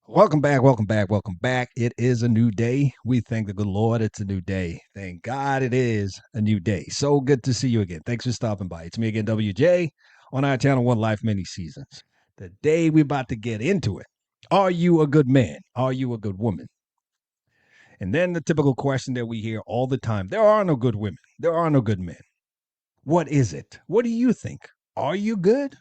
Welcome back, welcome back, welcome back. It is a new day. We thank the good Lord it's a new day. Thank God it is a new day. So good to see you again. Thanks for stopping by. It's me again, WJ, on our channel, One Life Many Seasons. The day we're about to get into it. Are you a good man? Are you a good woman? And then the typical question that we hear all the time: there are no good women. There are no good men. What is it? What do you think? Are you good?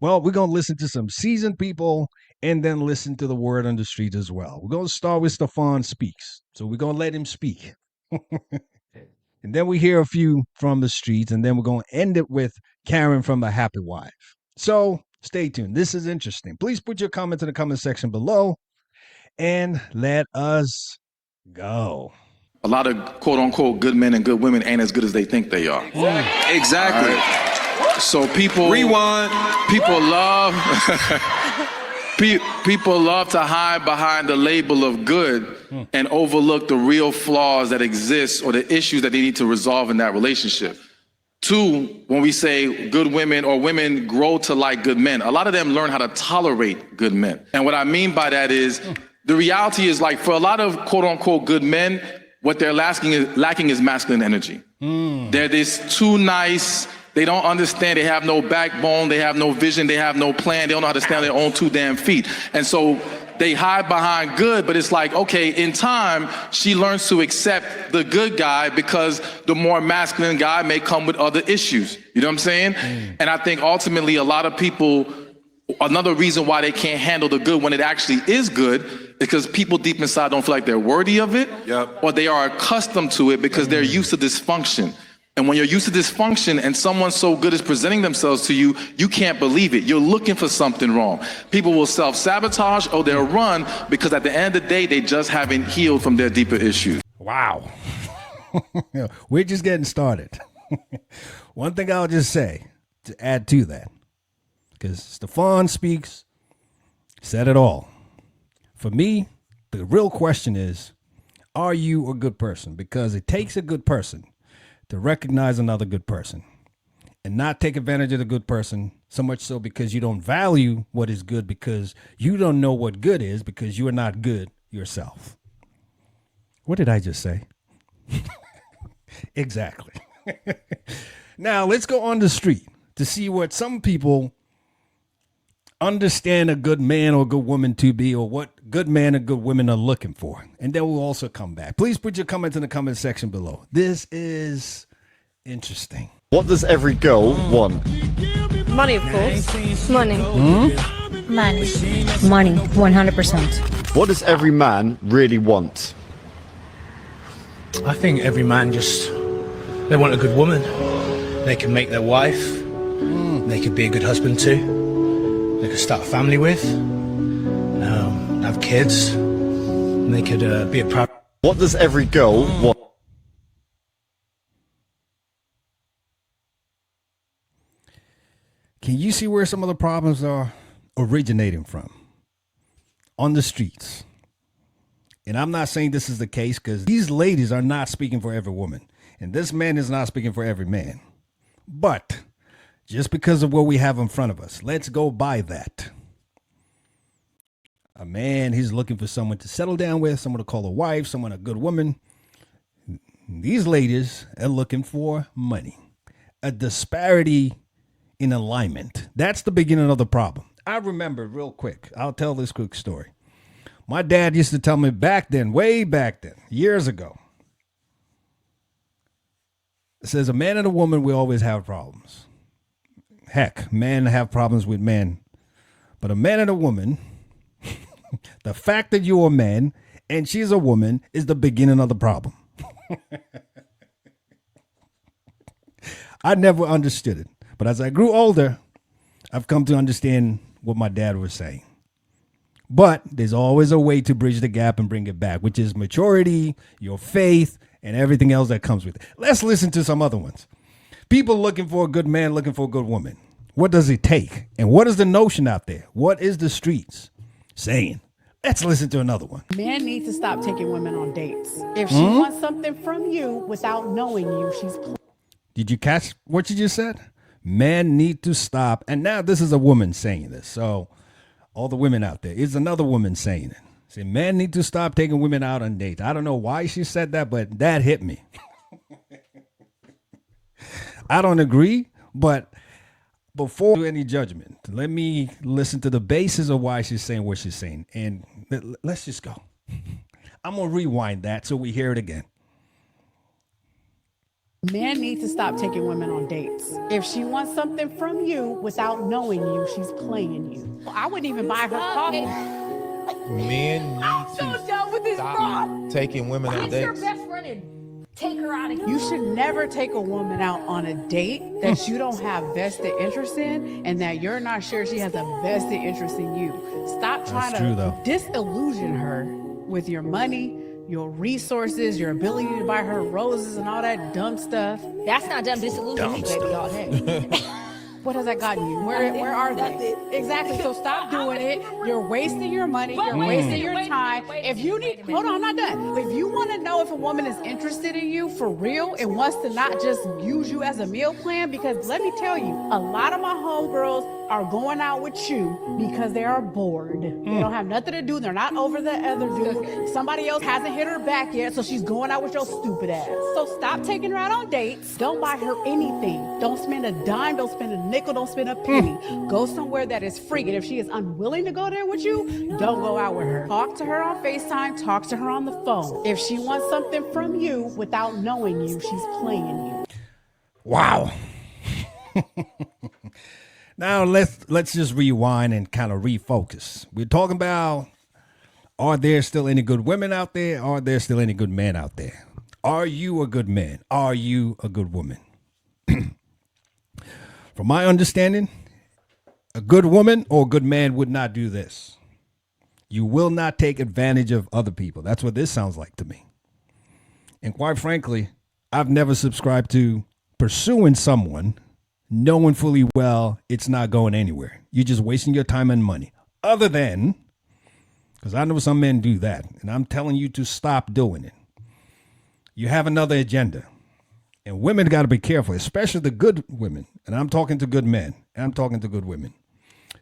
Well, we're going to listen to some seasoned people and then listen to the word on the street as well. We're going to start with Stefan Speaks. So we're going to let him speak. And then we hear a few from the streets, and then we're going to end it with Karen from The Happy Wife. So stay tuned. This is interesting. Please put your comments in the comment section below and let us go. A lot of quote unquote good men and good women ain't as good as they think they are. Exactly. So people Rewind. people love people love to hide behind the label of good and overlook the real flaws that exist or the issues that they need to resolve in that relationship. Two, when we say good women or women grow to like good men, a lot of them learn how to tolerate good men. And what I mean by that is the reality is, like, for a lot of quote unquote good men, what they're lacking is masculine energy. They're this too nice. They don't understand. They have no backbone. They have no vision. They have no plan. They don't know how to stand on their own two damn feet. And so they hide behind good, but it's like, okay, in time, she learns to accept the good guy because the more masculine guy may come with other issues. You know what I'm saying? And I think ultimately a lot of people, another reason why they can't handle the good when it actually is good is because people deep inside don't feel like they're worthy of it, or they are accustomed to it because they're used to dysfunction. And when you're used to dysfunction and someone so good is presenting themselves to you, you can't believe it. You're looking for something wrong. People will self-sabotage or they'll run because at the end of the day, they just haven't healed from their deeper issues. Wow. We're just getting started. One thing I'll just say to add to that, because Stefan Speaks said it all. For me, the real question is, are you a good person? Because it takes a good person to recognize another good person and not take advantage of the good person, so much so because you don't value what is good because you don't know what good is because you are not good yourself. What did I just say? Exactly. Now let's go on the street to see what some people understand a good man or good woman to be, or what good man and good women are looking for. And then we'll also come back. Please put your comments in the comment section below. This is interesting. What does every girl want? Money, of course. Money. Money. Money, 100%. What does every man really want? I think every man just, they want a good woman. They can make their wife. They could be a good husband too. They could start a family with, have kids, and they could be a proud. What does every girl want? Can you see where some of the problems are originating from? On the streets. And I'm not saying this is the case, because these ladies are not speaking for every woman. And this man is not speaking for every man. But just because of what we have in front of us, let's go by that. A man, he's looking for someone to settle down with, someone to call a wife, someone a good woman. These ladies are looking for money. A disparity in alignment. That's the beginning of the problem. I remember real quick. I'll tell this quick story. My dad used to tell me back then, way back then, years ago. It says a man and a woman will always have problems. Heck, men have problems with men. But a man and a woman, the fact that you're a man and she's a woman is the beginning of the problem. I never understood it. But as I grew older, I've come to understand what my dad was saying. But there's always a way to bridge the gap and bring it back, which is maturity, your faith, and everything else that comes with it. Let's listen to some other ones. People looking for a good man, looking for a good woman. What does it take? And what is the notion out there? What is the streets saying? Let's listen to another one. Men need to stop taking women on dates. If she wants something from you without knowing you, she's... Did you catch what you just said? Men need to stop. And now this is a woman saying this. So All the women out there. It's another woman saying it. Say, men need to stop taking women out on dates. I don't know why she said that, but that hit me. I don't agree, but before I do any judgment, let me listen to the basis of why she's saying what she's saying. And let's just go. I'm going to rewind that so we hear it again. Men need to stop taking women on dates. If she wants something from you without knowing you, she's playing you. I wouldn't even buy her coffee. Men need to stop taking women on dates. best friend and take her out of here. You should never take a woman out on a date that you don't have vested interest in and that you're not sure she has a vested interest in you. Stop trying to disillusion her with your money, your resources, your ability to buy her roses and all that dumb stuff. That's not dumb disillusion, baby, all day. What has that gotten you? Where are they? Exactly. So stop doing it. You're wasting your money. You're wasting your time. If you need, hold on, I'm not done. If you want to know if a woman is interested in you for real and wants to not just use you as a meal plan, because let me tell you, a lot of my homegirls are going out with you because they are bored. They don't have nothing to do. They're not over the other dude. Somebody else hasn't hit her back yet, so she's going out with your stupid ass. So stop taking her out on dates. Don't buy her anything. Don't spend a dime. Don't spend a nickel. Don't spend a penny. Go somewhere that is free. And if she is unwilling to go there with you, don't go out with her. Talk to her on FaceTime. Talk to her on the phone. If she wants something from you without knowing you, she's playing you. Wow. Now let's just rewind and kind of refocus. We're talking about, are there still any good women out there? Are there still any good men out there? Are you a good man? Are you a good woman? From my understanding, a good woman or a good man would not do this. You will not take advantage of other people. That's what this sounds like to me. And quite frankly, I've never subscribed to pursuing someone knowing fully well it's not going anywhere. You're just wasting your time and money. Other than, because I know some men do that, and I'm telling you to stop doing it. You have another agenda. And women got to be careful, especially the good women. And I'm talking to good men, and I'm talking to good women.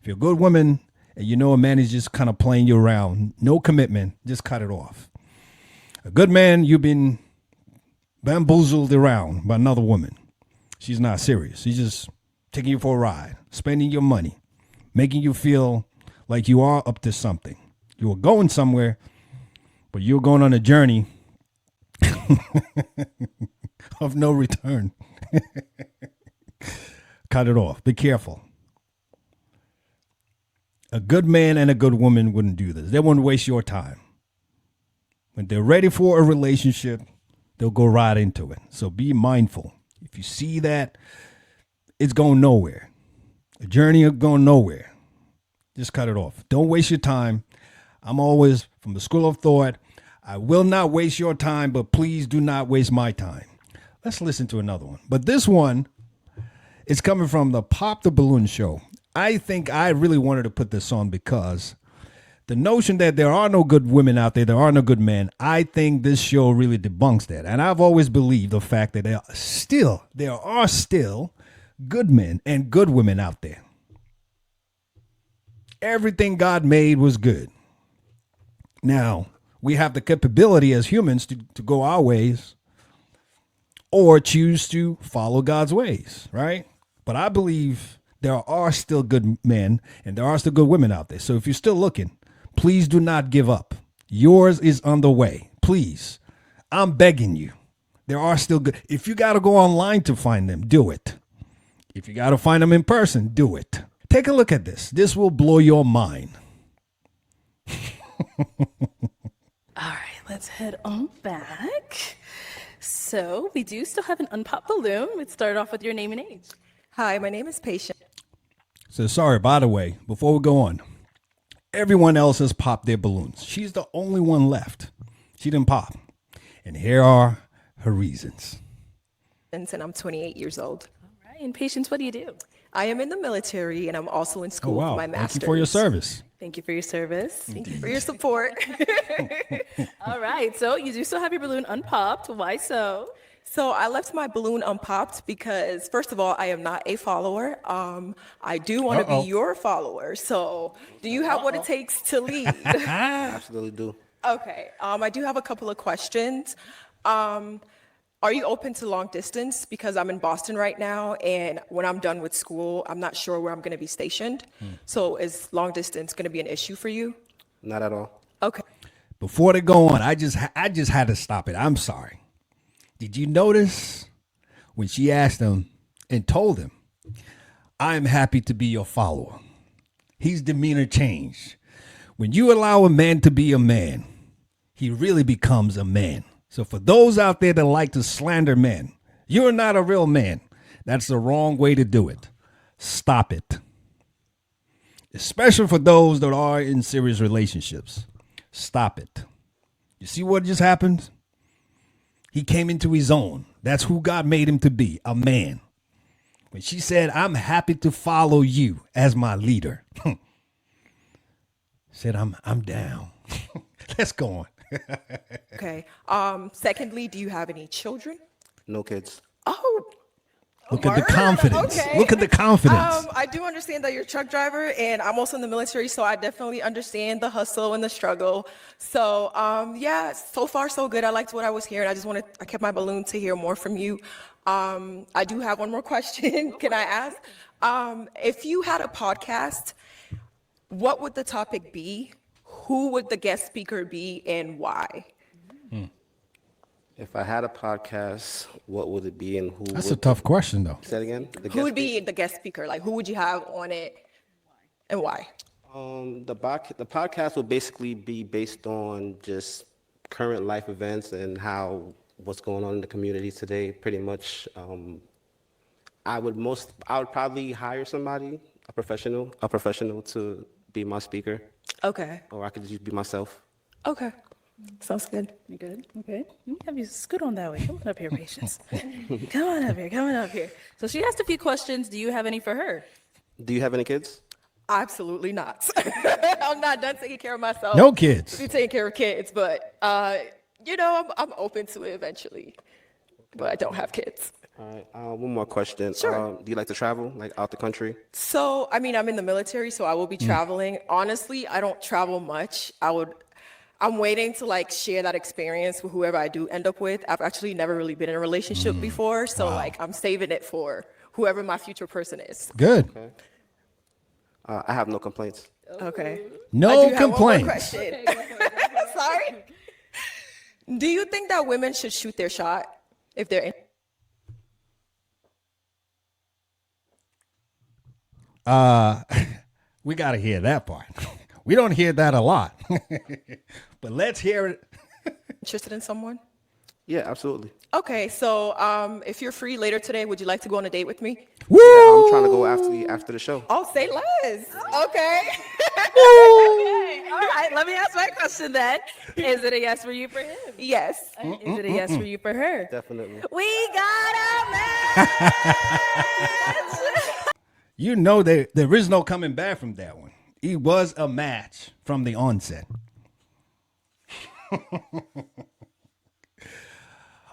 If you're a good woman and you know a man is just kind of playing you around, no commitment, just cut it off. A good man, you've been bamboozled around by another woman. She's not serious. She's just taking you for a ride, spending your money, making you feel like you are up to something. You are going somewhere, but you're going on a journey of no return. Cut it off. Be careful. A good man and a good woman wouldn't do this. They wouldn't waste your time. When they're ready for a relationship, they'll go right into it. So be mindful. If you see that it's going nowhere, a journey of going nowhere, just cut it off. Don't waste your time. I'm always from the school of thought, I will not waste your time, but please do not waste my time. Let's listen to another one. But this one is coming from the Pop the Balloon show. I think I really wanted to put this on because the notion that there are no good women out there are no good men, I think this show really debunks that. And I've always believed the fact that there are still good men and good women out there. Everything God made was good. Now, we have the capability as humans to go our ways or choose to follow God's ways, right? But I believe there are still good men and there are still good women out there. So if you're still looking, please do not give up. Yours is on the way. Please. I'm begging you. There are still good. If you got to go online to find them, do it. If you got to find them in person, do it. Take a look at this. This will blow your mind. All right, let's head on back. So we do still have an unpopped balloon. Let's start off with your name and age. Hi, my name is Patience. So sorry, by the way, before we go on, everyone else has popped their balloons. She's the only one left. She didn't pop. And here are her reasons. And I'm 28 years old. All right, and Patience, what do you do? I am in the military and I'm also in school for my master's. Thank you for your service. Thank you for your service. Thank you for your support. All right, so you do still have your balloon unpopped. Why so? So I left my balloon unpopped because, first of all, I am not a follower. I do want to be your follower. So do you have what it takes to lead? Absolutely do. Okay. I do have a couple of questions. Are you open to long distance? Because I'm in Boston right now, and when I'm done with school, I'm not sure where I'm going to be stationed. So is long distance going to be an issue for you? Not at all. Okay. Before they go on, I just had to stop it. I'm sorry. Did you notice when she asked him and told him, I'm happy to be your follower? His demeanor changed. When you allow a man to be a man, he really becomes a man. So for those out there that like to slander men, you're not a real man. That's the wrong way to do it. Stop it. Especially for those that are in serious relationships. Stop it. You see what just happened? He came into his own. That's who God made him to be, a man. When she said, I'm happy to follow you as my leader. Said, I'm down. Let's go on. Okay. Secondly, do you have any children? No kids. Oh, Look at the confidence. Okay. Look at the confidence. I do understand that you're a truck driver, and I'm also in the military, so I definitely understand the hustle and the struggle. So, yeah, so far so good. I liked what I was hearing. I kept my balloon to hear more from you. I do have one more question. Can I ask? If you had a podcast, what would the topic be? Who would the guest speaker be, and why? If I had a podcast, what would it be and who? That's would a tough question, though. Say it again. Who would be the guest speaker? Like, who would you have on it, and why? The podcast would basically be based on just current life events and what's going on in the community today. Pretty much, I would probably hire somebody, a professional to be my speaker. Okay. Or I could just be myself. Okay. Sounds good. You good? Okay. Let me have you scoot on that way. Come on up here, Patience. Come on up here. So she asked a few questions. Do you have any for her? Do you have any kids? Absolutely not. I'm not done taking care of myself. No kids. I'm taking care of kids, but I'm open to it eventually. But I don't have kids. All right. One more question. Sure. Do you like to travel, like out the country? So, I mean, I'm in the military, so I will be traveling. Honestly, I don't travel much. I'm waiting to like share that experience with whoever I do end up with. I've actually never really been in a relationship before, so like I'm saving it for whoever my future person is. Good. Okay. I have no complaints. Okay. No I do have one more complaints. question. Sorry. Do you think that women should shoot their shot if they're in? We got to hear that part. We don't hear that a lot. But let's hear it. Interested in someone? Yeah, absolutely. Okay, so if you're free later today, would you like to go on a date with me? Woo! I'm trying to go after the show. Oh, say less. Okay. Okay. All right. Let me ask my question then. Is it a yes for you for him? Yes. Is it a yes for you for her? Definitely. We got a match. You know there is no coming back from that one. It was a match from the onset.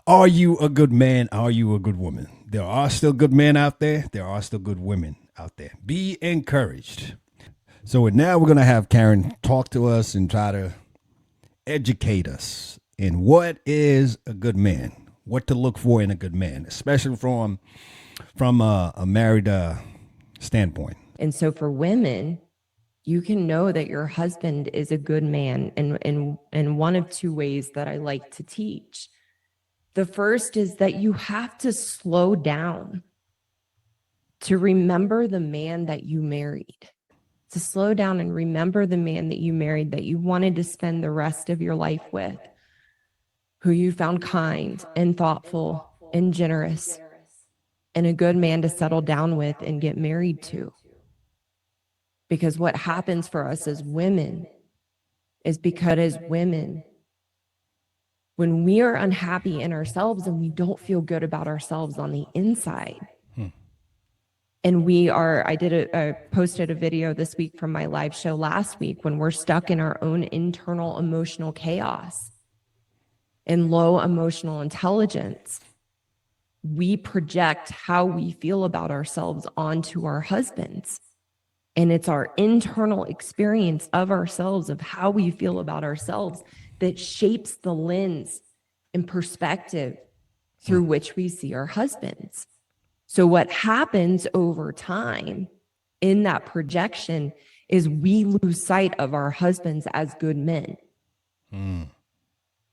Are you a good man? Are you a good woman? There are still good men out there. There are still good women out there. Be encouraged. So now we're going to have Karen talk to us and try to educate us in what is a good man, what to look for in a good man, especially from a married standpoint. And so for women, you can know that your husband is a good man in one of two ways that I like to teach. The first is that you have to slow down to remember the man that you married, to slow down and remember the man that you married, that you wanted to spend the rest of your life with, who you found kind and thoughtful and generous, and a good man to settle down with and get married to. Because what happens for us as women is because as women, when we are unhappy in ourselves and we don't feel good about ourselves on the inside, and I posted a video this week from my live show last week, when we're stuck in our own internal emotional chaos and low emotional intelligence, we project how we feel about ourselves onto our husbands. And it's our internal experience of ourselves, of how we feel about ourselves, that shapes the lens and perspective through which we see our husbands. So what happens over time in that projection is we lose sight of our husbands as good men.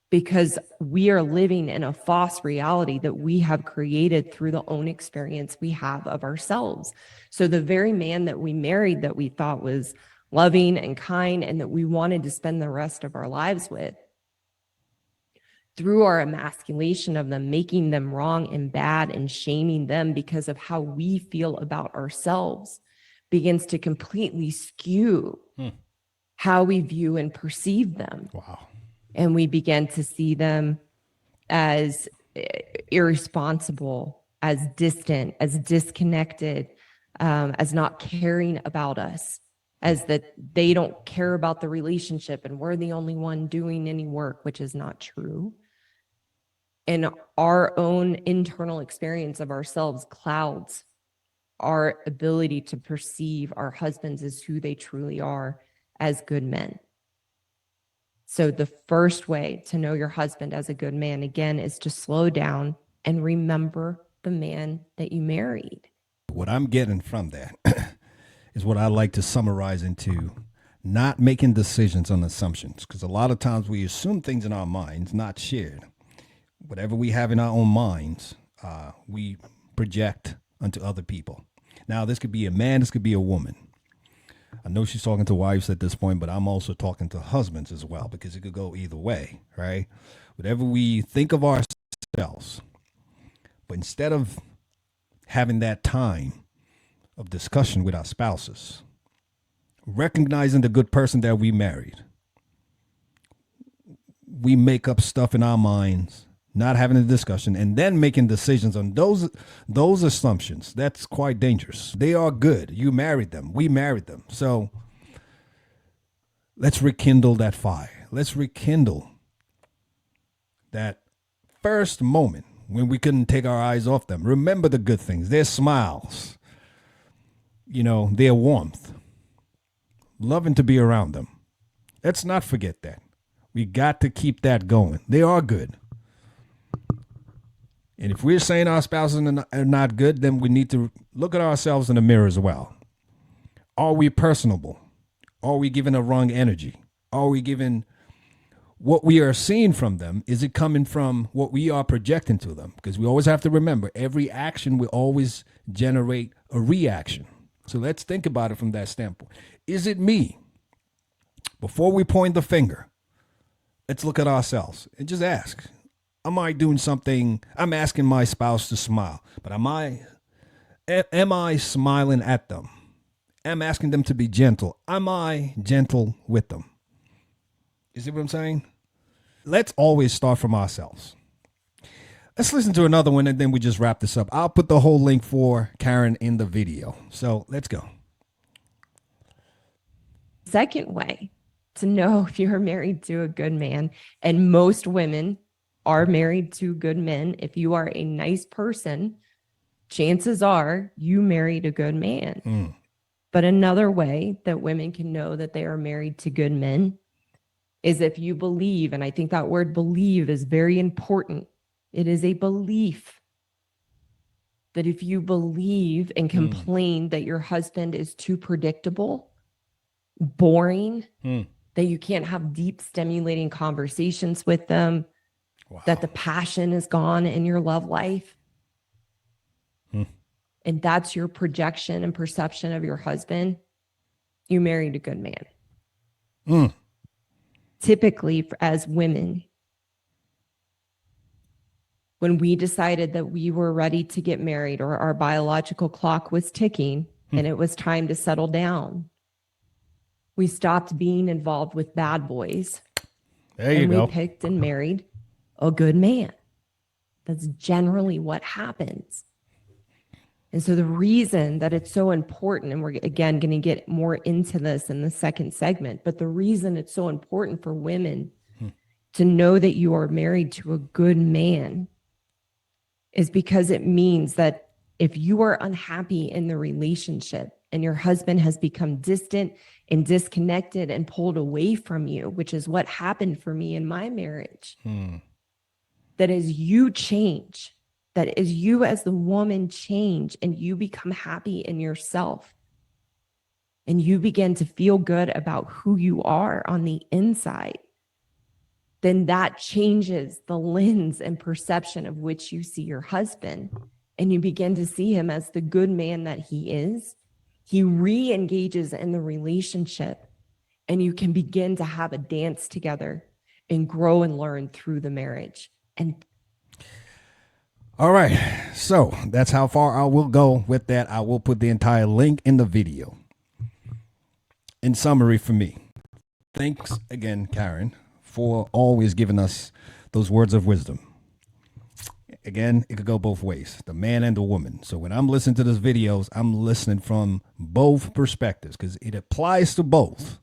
Because we are living in a false reality that we have created through the own experience we have of ourselves. So the very man that we married that we thought was loving and kind and that we wanted to spend the rest of our lives with, through our emasculation of them, making them wrong and bad and shaming them because of how we feel about ourselves, begins to completely skew how we view and perceive them. Wow. And we begin to see them as irresponsible, as distant, as disconnected, as not caring about us, as that they don't care about the relationship and we're the only one doing any work, which is not true. And our own internal experience of ourselves clouds our ability to perceive our husbands as who they truly are, as good men. So the first way to know your husband as a good man, again, is to slow down and remember the man that you married. What I'm getting from that is what I like to summarize into not making decisions on assumptions, because a lot of times we assume things in our minds, not shared. Whatever we have in our own minds, we project onto other people. Now, this could be a man, this could be a woman. I know she's talking to wives at this point, but I'm also talking to husbands as well, because it could go either way, right? Whatever we think of ourselves, but instead of having that time of discussion with our spouses, recognizing the good person that we married, we make up stuff in our minds, not having a discussion, and then making decisions on those assumptions. That's quite dangerous. They are good. You married them. We married them. So let's rekindle that fire. Let's rekindle that first moment when we couldn't take our eyes off them. Remember the good things, their smiles, their warmth, loving to be around them. Let's not forget that. We got to keep that going. They are good. And if we're saying our spouses are not good, then we need to look at ourselves in the mirror as well. Are we personable? Are we giving a wrong energy? Are we giving what we are seeing from them? Is it coming from what we are projecting to them? Because we always have to remember, every action will always generate a reaction. So let's think about it from that standpoint. Is it me? Before we point the finger, let's look at ourselves and just ask, am I doing something? I'm asking my spouse to smile, but am I smiling at them? I'm asking them to be gentle. Am I gentle with them? You see what I'm saying? Let's always start from ourselves. Let's listen to another one and then we just wrap this up. I'll put the whole link for Karen in the video. So let's go. Second way to know if you're married to a good man, and most women are married to good men. If you are a nice person, chances are you married a good man. But another way that women can know that they are married to good men is if you believe, and I think that word believe is very important. It is a belief that if you believe and complain that your husband is too predictable, boring, that you can't have deep, stimulating conversations with them, that the passion is gone in your love life, and that's your projection and perception of your husband, you married a good man. Typically, as women, when we decided that we were ready to get married, or our biological clock was ticking and it was time to settle down, we stopped being involved with bad boys. There you and go. We picked and married a good man. That's generally what happens. And so the reason that it's so important, and we're again going to get more into this in the second segment, but the reason it's so important for women to know that you are married to a good man is because it means that if you are unhappy in the relationship and your husband has become distant and disconnected and pulled away from you, which is what happened for me in my marriage, that as you change, that as you as the woman change and you become happy in yourself and you begin to feel good about who you are on the inside, then that changes the lens and perception of which you see your husband. And you begin to see him as the good man that he is. He re-engages in the relationship, and you can begin to have a dance together and grow and learn through the marriage. And all right, so that's how far I will go with that. I will put the entire link in the video. In summary for me, thanks again, Karen, for always giving us those words of wisdom. Again, it could go both ways, the man and the woman. So when I'm listening to those videos, I'm listening from both perspectives because it applies to both.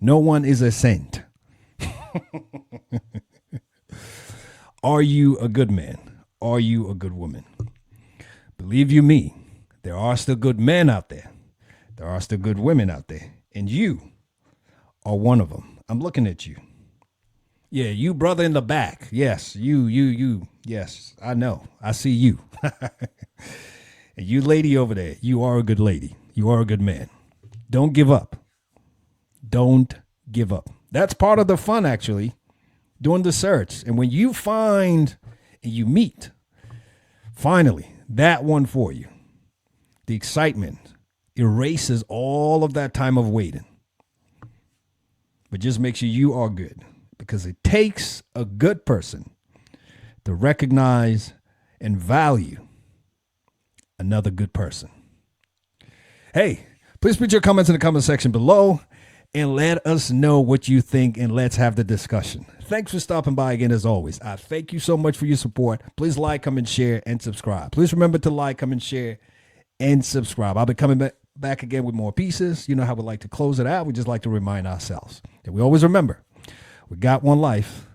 No one is a saint. Are you a good man? Are you a good woman? Believe you me, there are still good men out there. There are still good women out there. And you are one of them. I'm looking at you. Yeah, you brother in the back. Yes, you. Yes, I know. I see you. And you lady over there, you are a good lady. You are a good man. Don't give up. Don't give up. That's part of the fun, actually, doing the search. And when you find and you meet, finally, that one for you, the excitement erases all of that time of waiting. But just make sure you are good, because it takes a good person to recognize and value another good person. Hey, please put your comments in the comment section below and let us know what you think, and let's have the discussion. Thanks for stopping by again, as always. I thank you so much for your support. Please like, comment, share, and subscribe. Please remember to like, comment, share, and subscribe. I'll be coming back again with more pieces. You know how we like to close it out. We just like to remind ourselves that we always remember we got one life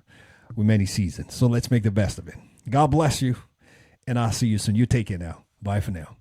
with many seasons. So let's make the best of it. God bless you, and I'll see you soon. You take care now. Bye for now.